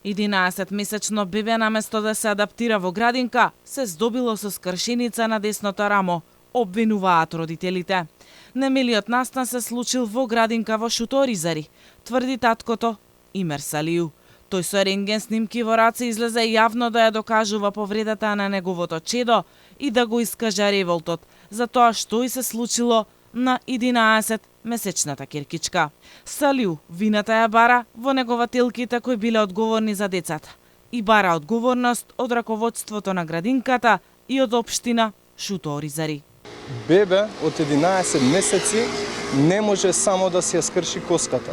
11-месечно бебе наместо да се адаптира во градинка, се здобило со скршеница на десното рамо, обвинуваат родителите. Немилиот настан се случил во градинка во Шуторизари, тврди таткото Имер Салију. Тој со рентген снимки во раце излезе јавно да ја докажува повредата на неговото чедо и да го искажа револтот за тоа што и се случило на 11-месечната киркичка. Салију вината ја бара во негователките кои биле одговорни за децата и бара одговорност од раководството на градинката и од општина Шуторизари. Бебе од 11 месеци не може само да си ја скрши коската.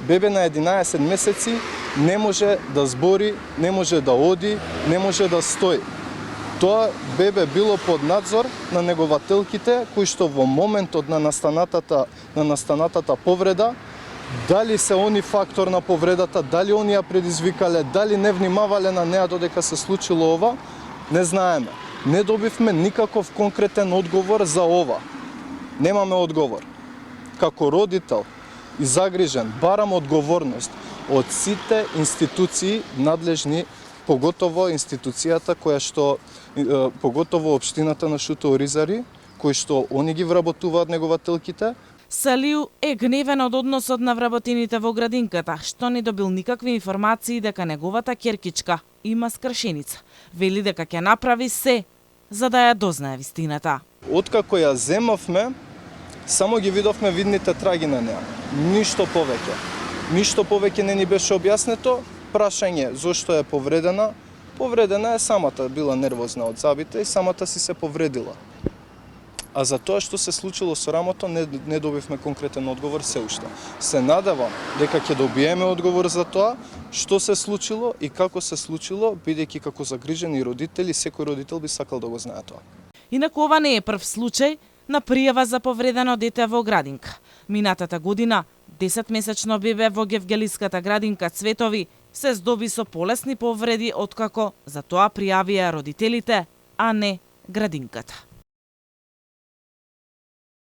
Бебе на 11 месеци не може да збори, не може да оди, не може да стои. Тоа бебе било под надзор на негователките кои што во моментот на настанатата повреда, дали се они фактор на повредата, дали они ја предизвикале, дали не внимавале на неа додека се случило ова, не знаеме. Не добивме никаков конкретен одговор за ова. Немаме одговор. Како родител и загрижен, барам одговорност од сите институции надлежни, поготово институцијата која што, поготово општината на Шуторизари, кои што они ги вработуваат негователките. Салију е гневен од односот на вработените во градинката, што не добил никакви информации дека неговата ќеркичка има скршеница. Вели дека ќе направи се за да ја дознае вистината. Откако ја земавме, само ги видовме видните траги на неа. Ништо повеќе. Ништо повеќе не ни беше објаснето. Прашање зошто е повредена. Повредена е самата, била нервозна од забите и самата си се повредила. А за тоа што се случило со рамото не добивме конкретен одговор се уште. Се надевам дека ќе добиеме одговор за тоа што се случило и како се случило, бидејќи како загрижени родители, секој родител би сакал да го знае тоа. Инаку ова не е прв случај на пријава за повредено дете во градинка. Минатата година 10-месечно бебе во Гевгелиската градинка Цветови се здоби со полесни повреди откако за тоа пријавија родителите, а не градинката.